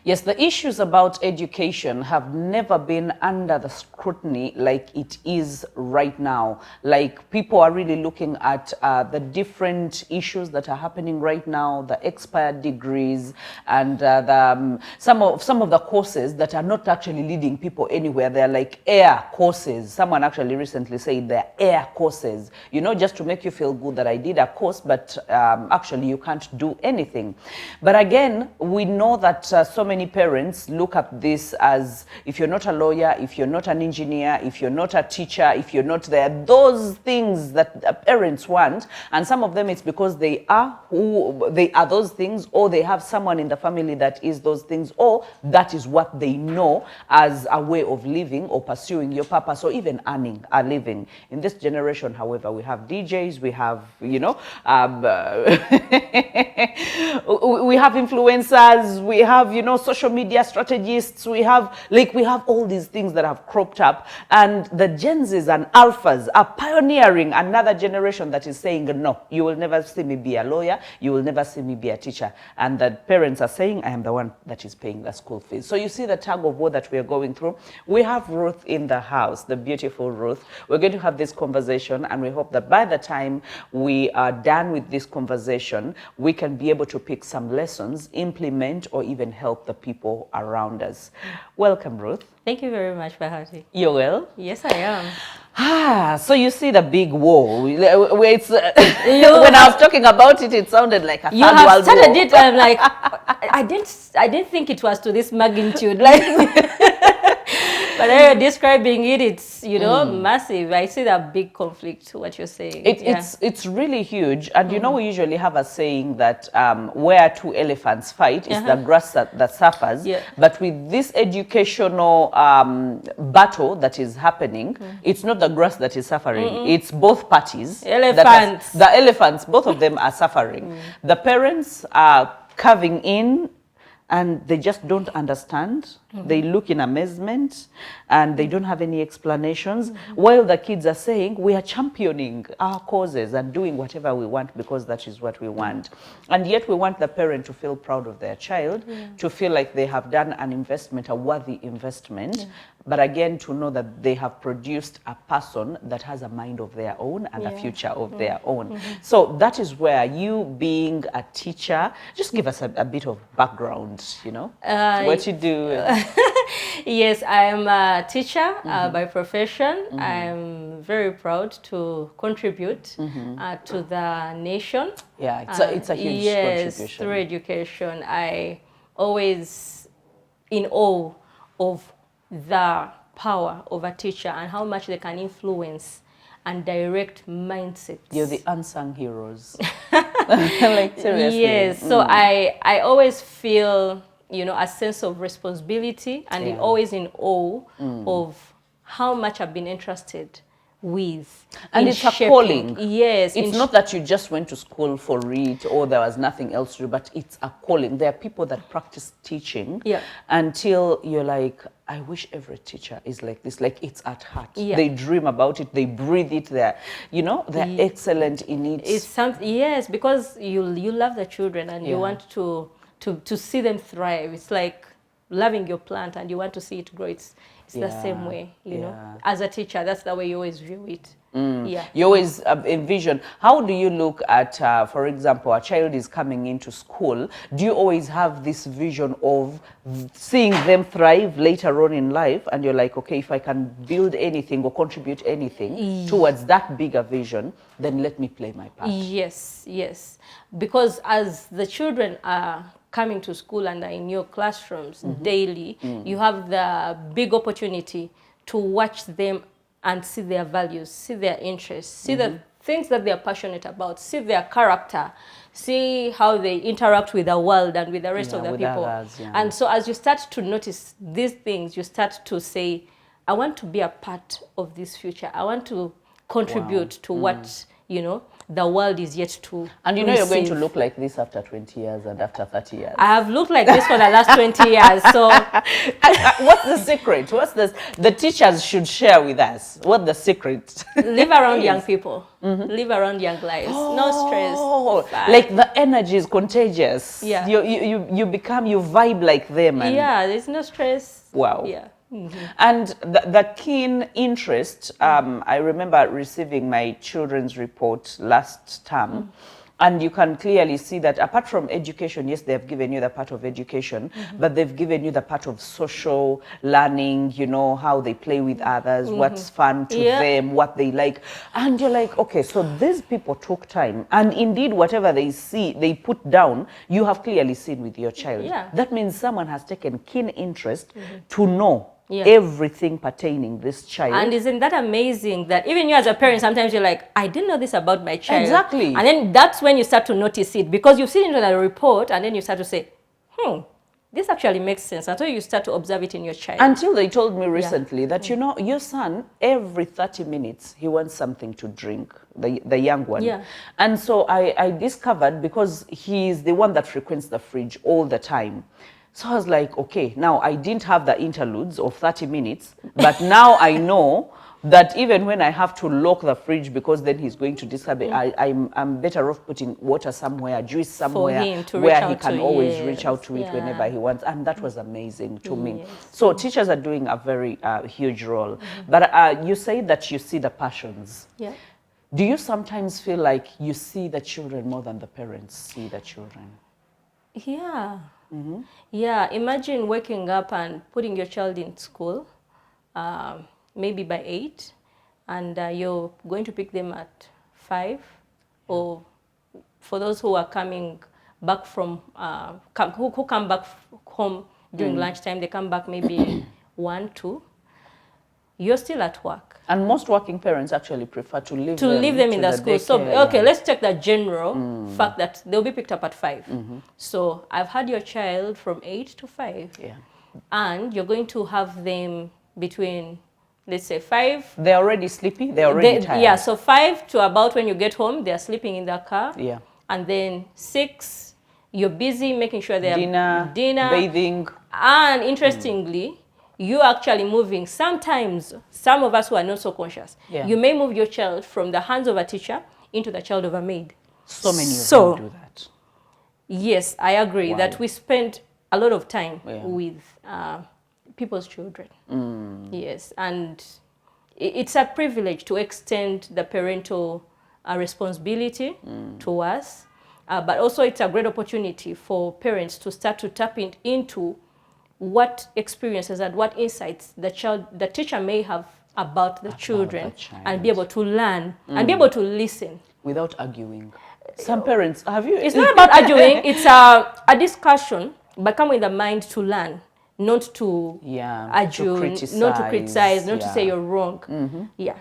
Yes, the issues about education have never been under the scrutiny like it is right now. Like, people are really looking at the different issues that are happening right now, the expired degrees, and some of the courses that are not actually leading people anywhere. They're like air courses. Someone actually recently said they're air courses, you know, just to make you feel good that I did a course, but actually you can't do anything. But again, we know that so many parents look at this as, if you're not a lawyer, if you're not an engineer, if you're not a teacher, if you're not there, those things that parents want, and some of them it's because they are those things, or they have someone in the family that is those things, or that is what they know as a way of living or pursuing your purpose, or even earning a living. In this generation, however, we have DJs, we have, you know, we have influencers, we have, you know, social media strategists, we have all these things that have cropped up, and the Gen Zs and Alphas are pioneering another generation that is saying, no, you will never see me be a lawyer, you will never see me be a teacher. And that parents are saying, I am the one that is paying the school fees. So you see the tug of war that we are going through. We have Ruth in the house, the beautiful Ruth. We're going to have this conversation, and we hope that by the time we are done with this conversation, we can be able to pick some lessons, implement, or even help the people around us. Welcome, Ruth. Thank you very much, Bahati. You're well? Yes, I am. So you see the big war. Where it's, when I was talking about it, it sounded like a third world war. You have started it. I'm like, I didn't think it was to this magnitude. Like, but you're describing it, it's, you know, massive. I see that big conflict, what you're saying. It's really huge. And you know, we usually have a saying that where two elephants fight is the grass that suffers. Yeah. But with this educational battle that is happening, it's not the grass that is suffering. It's both parties. Elephants. The elephants, both of them are suffering. The parents are caving in, and they just don't understand. They look in amazement, and they don't have any explanations, while the kids are saying, we are championing our causes and doing whatever we want because that is what we want. And yet we want the parent to feel proud of their child, to feel like they have done an investment, a worthy investment, but again, to know that they have produced a person that has a mind of their own and a future of their own. So that is where you, being a teacher, just give us a bit of background, you know, what you do. Yes, I am a teacher by profession. I'm very proud to contribute to the nation. Yeah, it's a huge contribution. Through education. I always in awe of the power of a teacher and how much they can influence and direct mindsets. You're the unsung heroes. Like, seriously. Yes, so I always feel, you know, a sense of responsibility, and always in awe of how much I've been entrusted with. And it's a calling. Yes. It's not that you just went to school for it or there was nothing else to do, but it's a calling. There are people that practice teaching until you're like, I wish every teacher is like this. Like, it's at heart. Yeah. They dream about it. They breathe it. They're, you know, they're excellent in it. It's something, yes, because you love the children and you want to see them thrive. It's like loving your plant and you want to see it grow. It's the same way, you know. As a teacher, that's the way you always view it. Yeah. You always envision, how do you look at, for example, a child is coming into school, do you always have this vision of seeing them thrive later on in life, and you're like, okay, if I can build anything or contribute anything towards that bigger vision, then let me play my part? Yes, yes. Because as the children are coming to school and are in your classrooms daily, you have the big opportunity to watch them and see their values, see their interests, see the things that they are passionate about, see their character, see how they interact with the world and with the rest of the people. Others, And so as you start to notice these things, you start to say, I want to be a part of this future. I want to contribute to what, you know, the world is yet to And you know you're going to receive. look like this after 20 years and after 30 years. I have looked like this for the last 20 years. So What's the secret? What's the teachers should share with us? What the secret? live around young people. Live around young lives. No stress. Oh, Fine. like the energy is contagious. Yeah. You vibe like them. And Yeah, there's no stress. wow. Yeah. And the keen interest, I remember receiving my children's report last term, and you can clearly see that apart from education, yes, they have given you the part of education, but they've given you the part of social learning, you know, how they play with others, what's fun to them, what they like. And you're like, okay, so these people took time. And indeed, whatever they see, they put down, you have clearly seen with your child. Yeah. That means someone has taken keen interest to know Yeah. everything pertaining this child. And isn't that amazing that even you as a parent, sometimes you're like, I didn't know this about my child. Exactly. And then that's when you start to notice it, because you've seen it in a report, and then you start to say, this actually makes sense. Until you start to observe it in your child. Until they told me recently that, you know, your son, every 30 minutes, he wants something to drink, the young one. Yeah. And so I discovered, because he's the one that frequents the fridge all the time. So I was like, okay, now I didn't have the interludes of 30 minutes, but now I know that even when I have to lock the fridge because then he's going to disturb it, I'm better off putting water somewhere, juice somewhere, him to where reach he out can to, always yes, reach out to it yeah. whenever he wants. And that was amazing to me. Yes. So teachers are doing a very huge role. But you say that you see the passions. Yeah. Do you sometimes feel like you see the children more than the parents see the children? Yeah. Yeah, imagine waking up and putting your child in school, maybe by 8, and you're going to pick them at 5, or for those who are coming back from, who come back home during lunchtime, they come back maybe 1, 2, you're still at work. And most working parents actually prefer to leave them in the school. So, okay, let's take the general fact that they'll be picked up at 5. So I've had your child from 8 to 5. Yeah. And you're going to have them between, let's say, 5. They're already sleepy, they're already tired. Yeah, so 5 to about when you get home, they're sleeping in their car. Yeah. And then 6, you're busy making sure they're Dinner, bathing. And interestingly, you're actually moving. Sometimes, some of us who are not so conscious, you may move your child from the hands of a teacher into the child of a maid. So many of them do that. Yes, I agree that we spend a lot of time with people's children. Yes, and it's a privilege to extend the parental responsibility to us, but also it's a great opportunity for parents to start to tap into what experiences and what insights the teacher may have about the children, and be able to learn and be able to listen. Without arguing. Some parents, have you? It's not about arguing, it's a discussion, but come with a mind to learn, not to argue, not to criticize, not to say you're wrong. Yeah.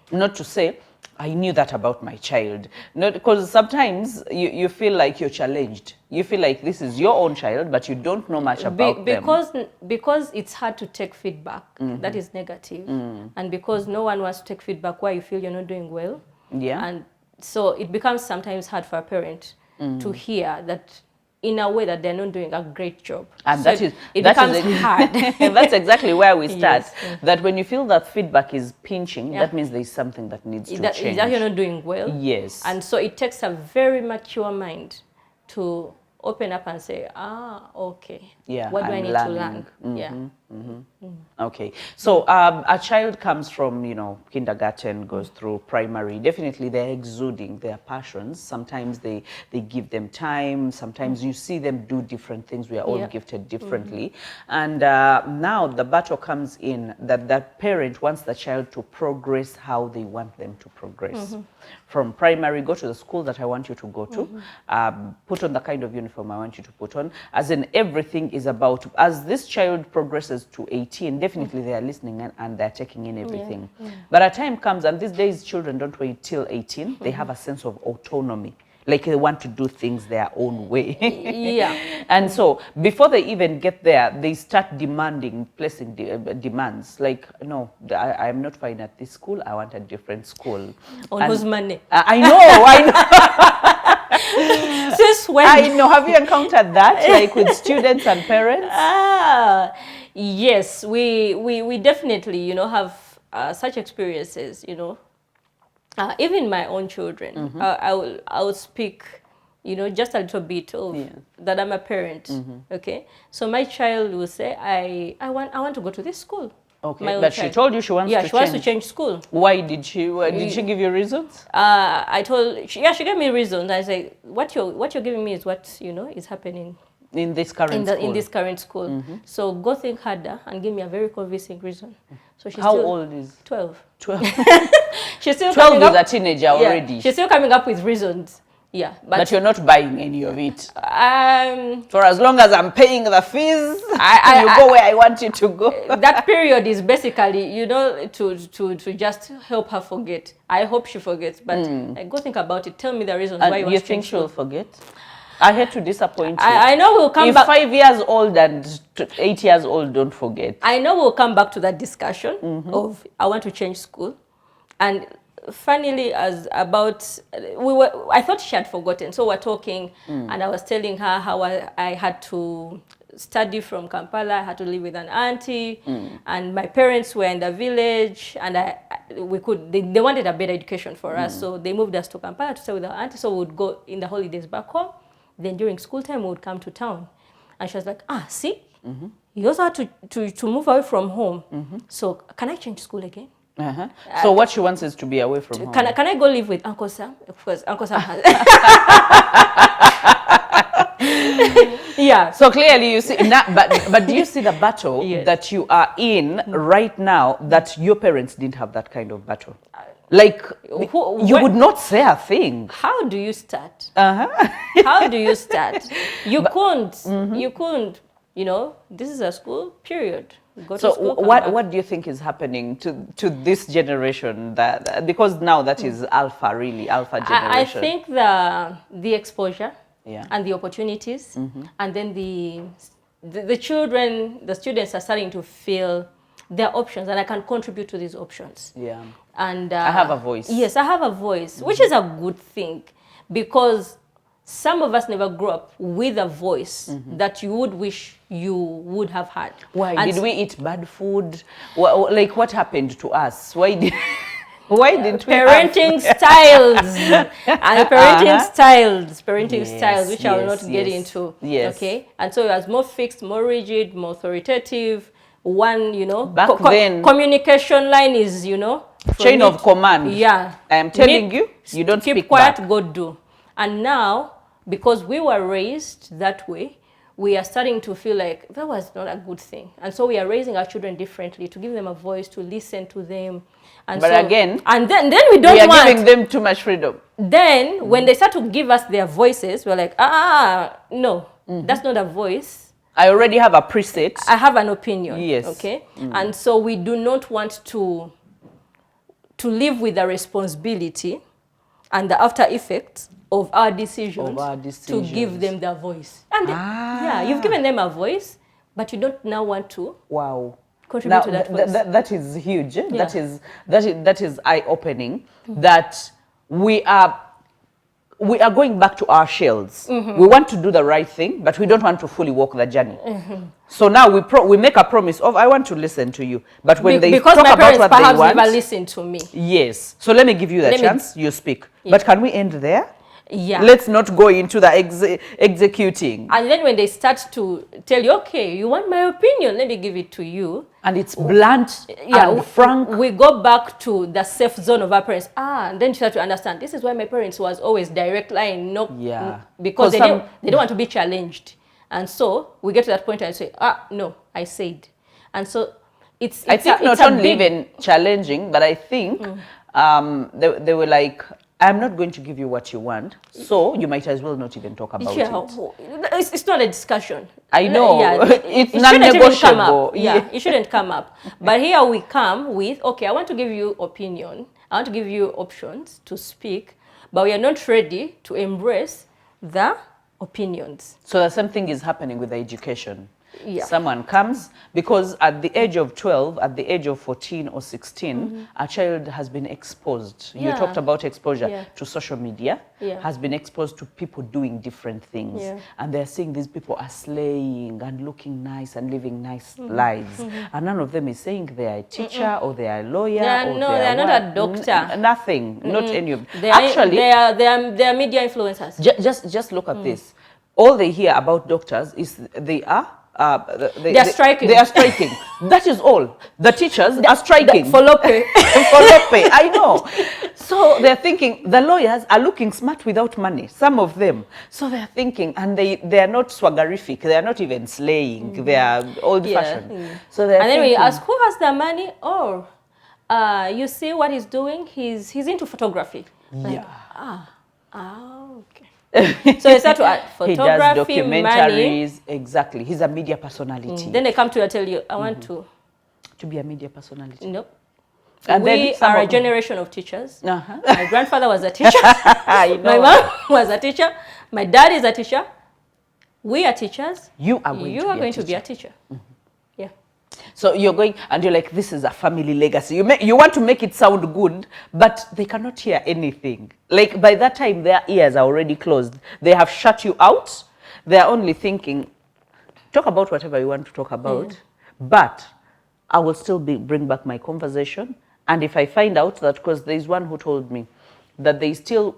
Not to say, I knew that about my child. Not because sometimes you feel like you're challenged. You feel like this is your own child, but you don't know much about them. Because it's hard to take feedback that is negative, and because no one wants to take feedback where you feel you're not doing well. Yeah. And so it becomes sometimes hard for a parent to hear that in a way that they're not doing a great job. And so it becomes hard. That's exactly where we start. Yes. That when you feel that feedback is pinching, that means there's something that needs to change. That you're not doing well. Yes. And so it takes a very mature mind to open up and say, okay, what do I need to learn? Yeah. Okay, so a child comes from, kindergarten, goes through primary. Definitely they're exuding their passions. Sometimes they give them time. Sometimes you see them do different things. We are all gifted differently. And now the battle comes in that that parent wants the child to progress how they want them to progress. From primary, go to the school that I want you to go to. Put on the kind of uniform I want you to put on. As in, everything is about, as this child progresses to 18, definitely they are listening and they're taking in everything. But a time comes, and these days children don't wait till 18. They have a sense of autonomy. Like they want to do things their own way. Yeah. And so before they even get there, they start placing demands. Like, no, I'm not fine at this school. I want a different school. On whose money? I know. Since when? I know. Have you encountered that, like with students and parents? Yes, we definitely, you know, have such experiences, you know. Even my own children, I will speak, you know, just a little bit of that I'm a parent. Okay, so my child will say, I want to go to this school. Okay, but she told you she wants to change. Yeah, she wants to change school. Why did she? Did she give you reasons? She gave me reasons. I say, what you're giving me is what, you know, is happening in this current school. In this current school. So go think harder and give me a very convincing reason. So she's How old is? 12. 12. She's still 12 is a teenager already. She's still coming up with reasons. Yeah, but you're not buying any of it. For as long as I'm paying the fees, you go where I want you to go. That period is basically, you know, to just help her forget. I hope she forgets, but go think about it. Tell me the reasons why you think she'll forget? I hate to disappoint you. I know we'll come back. If 5 years old and 8 years old don't forget. I know we'll come back to that discussion of I want to change school. And funnily, I thought she had forgotten. So we're talking and I was telling her how I had to study from Kampala. I had to live with an auntie and my parents were in the village and they wanted a better education for us. So they moved us to Kampala to stay with our auntie. So we would go in the holidays back home. Then during school time, we would come to town. And she was like, see, you also had to move away from home. So can I change school again? So what she wants is to be away from home. Can I go live with Uncle Sam? Of course, Uncle Sam has. Yeah. So clearly you see, but do you see the battle that you are in right now that your parents didn't have that kind of battle? Like, you would not say a thing. How do you start? How do you start? You couldn't, you know, this is a school, period. Go to school, what do you think is happening to this generation? Because now that is alpha generation. I think the exposure and the opportunities, and then the students are starting to feel their options, and I can contribute to these options. Yeah. And I have a voice. Yes, I have a voice, which is a good thing, because some of us never grew up with a voice that you would wish you would have had. Why? Did we eat bad food? Like, what happened to us? Why didn't we parenting styles and parenting styles, which I will not get into. Yes. Okay. And so it was more fixed, more rigid, more authoritative. One, you know, back then, communication line is, you know, chain of command. Yeah. I am telling you, you don't keep speak quiet, back. go do. And now, because we were raised that way, we are starting to feel like that was not a good thing. And so we are raising our children differently, to give them a voice, to listen to them. And but so, again, and then we don't we are giving them too much freedom. Then when they start to give us their voices, we're like, no, that's not a voice. I already have a preset. I have an opinion. Yes. Okay. And so we do not want to live with the responsibility and the after effects of our decisions, to give them their voice. And yeah, you've given them a voice, but you don't now want to contribute to that voice. That is huge. Yeah. That is eye-opening. That we are going back to our shells. We want to do the right thing, but we don't want to fully walk the journey. So now we make a promise of, I want to listen to you. But when they talk about what they want... Because my parents perhaps never listen to me. Yes. So let me give you the chance, you speak. Yeah. But can we end there? Yeah. Let's not go into the executing. And then when they start to tell you, okay, you want my opinion, let me give it to you. And it's blunt and frank. We go back to the safe zone of our parents. And then you start to understand, this is why my parents was always direct line, because they don't want to be challenged. And so we get to that point and say, no, I said. And so it's not only even challenging, but I think they were like, I'm not going to give you what you want, so you might as well not even talk about it. It's not a discussion. I know. It's non-negotiable. It shouldn't come up. But here we come with, okay, I want to give you opinion. I want to give you options to speak, but we are not ready to embrace the opinions. So the same thing is happening with the education. Yeah. Someone comes, because at the age of 12, at the age of 14 or 16, a child has been exposed. You Yeah. talked about exposure Yeah. to social media, Yeah. has been exposed to people doing different things. Yeah. And they're seeing these people are slaying and looking nice and living nice lives. And none of them is saying they are a teacher or they are a lawyer or No, they are not a doctor. Nothing, not any of them. They are, Actually, they are media influencers. just look at this. All they hear about doctors is they are striking. They are striking. That is all. The teachers are striking. For Lope. For Lope, I know. So they're thinking, the lawyers are looking smart without money, some of them. So they're thinking, and they are not swaggerific. They are not even slaying. They are old-fashioned. Yeah. So they're And then we thinking, ask, who has the money? Oh, you see what he's doing? He's into photography. Like, okay. So they start to add he photography, does money. documentaries. Exactly. He's a media personality. Then they come to you and tell you, I want to. To be a media personality. Nope. And We then some are a of- generation of teachers. Uh-huh. My grandfather was a teacher. I My know. mom was a teacher. My dad is a teacher. We are teachers. You are going, You are going to be a teacher. Yeah. So you're going, and you're like, this is a family legacy. You want to make it sound good, but they cannot hear anything. Like, by that time, their ears are already closed. They have shut you out. They're only thinking, talk about whatever you want to talk about, but I will still bring back my conversation. And if I find out that, because there's one who told me that they still,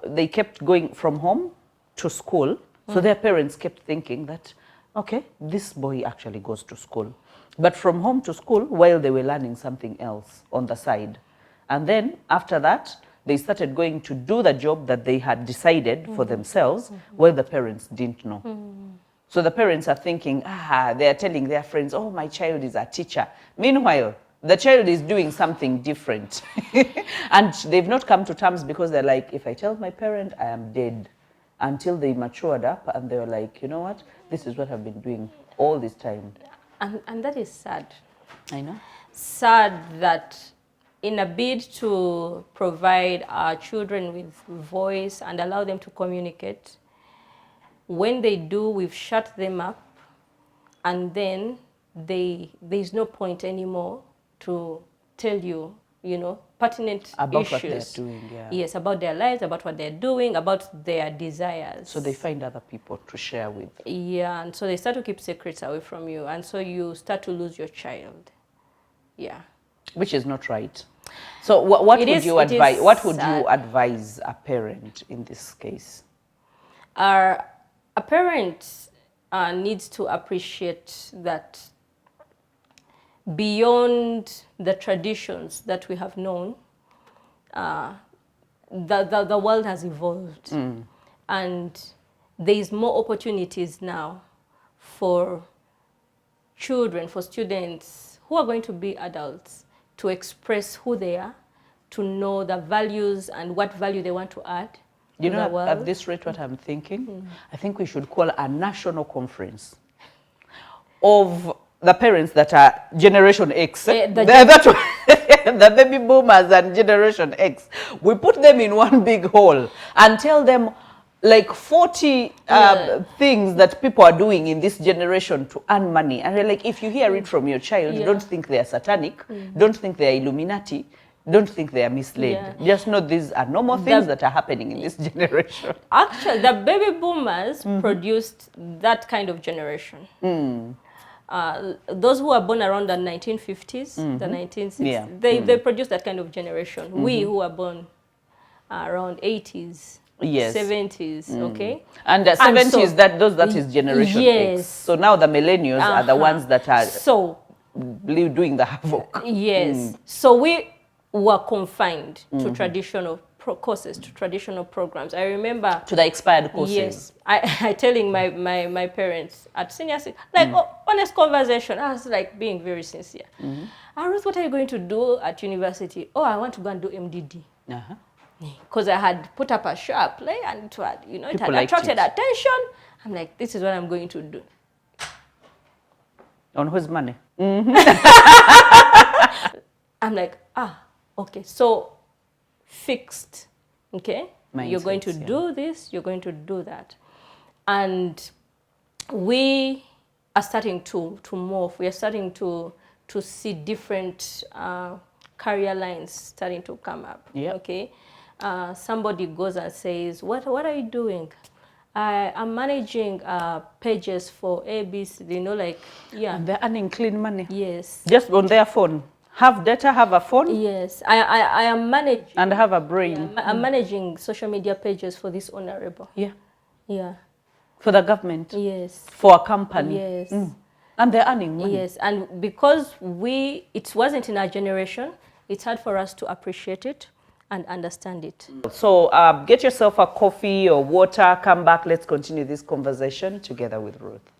they kept going from home to school. So their parents kept thinking that, okay, this boy actually goes to school. But from home to school, while they were learning something else on the side. And then after that, they started going to do the job that they had decided for themselves, while the parents didn't know. So the parents are thinking, they are telling their friends, oh, my child is a teacher. Meanwhile, the child is doing something different. And they've not come to terms, because they're like, if I tell my parent, I am dead. Until they matured up and they were like, you know what, this is what I've been doing all this time. And that is sad. I know. Sad that in a bid to provide our children with voice and allow them to communicate, when they do, we've shut them up, and then there's no point anymore to tell you, pertinent About issues. what they're doing, yeah. Yes, about their lives, about what they're doing, about their desires. So they find other people to share with. Yeah, and so they start to keep secrets away from you, and so you start to lose your child. Yeah. Which is not right. So what would you advise? What would sad. you advise a parent in this case? A parent needs to appreciate that beyond the traditions that we have known, the world has evolved, and there is more opportunities now for children, for students who are going to be adults, to express who they are, to know the values and what value they want to add. You to know, the world. at this rate, what I'm thinking, I think we should call a national conference of the parents that are Generation X. The baby boomers and Generation X. We put them in one big hall and tell them like 40 things that people are doing in this generation to earn money. And they're like, if you hear it from your child, don't think they are satanic, don't think they are Illuminati, don't think they are misled. Just know these are normal things that are happening in this generation. Actually, the baby boomers produced that kind of generation. Those who are born around the 1950s, the 1960s, they produced that kind of generation. We who are born around 80s, 70s, okay? And the 70s, that is Generation X. So now the millennials are the ones that are doing the havoc. Yes. So we were confined to traditional courses, to traditional programs. I remember to the expired courses. Yes, I telling my parents at senior, like honest conversation. I was like being very sincere. Ruth, what are you going to do at university? Oh, I want to go and do MDD. Because I had put up a show, a play, and it had, it had attracted attention. I'm like, this is what I'm going to do. On whose money? I'm like, okay, so fixed, okay? You're going to Mindsets, do this, you're going to do that. And we are starting to morph. We are starting to see different career lines starting to come up. Yep. Okay, somebody goes and says, "What are you doing?" I'm managing pages for ABC. You know, like yeah. And they're earning clean money. Yes. Just on their phone. Have data, have a phone, Yes, I am managing. and have a brain. Yeah, I'm managing social media pages for this honorable. Yeah. Yeah. For the government. Yes. For a company. Yes. And they're earning money. Yes, and because it wasn't in our generation, it's hard for us to appreciate it and understand it. So get yourself a coffee or water, come back, let's continue this conversation together with Ruth.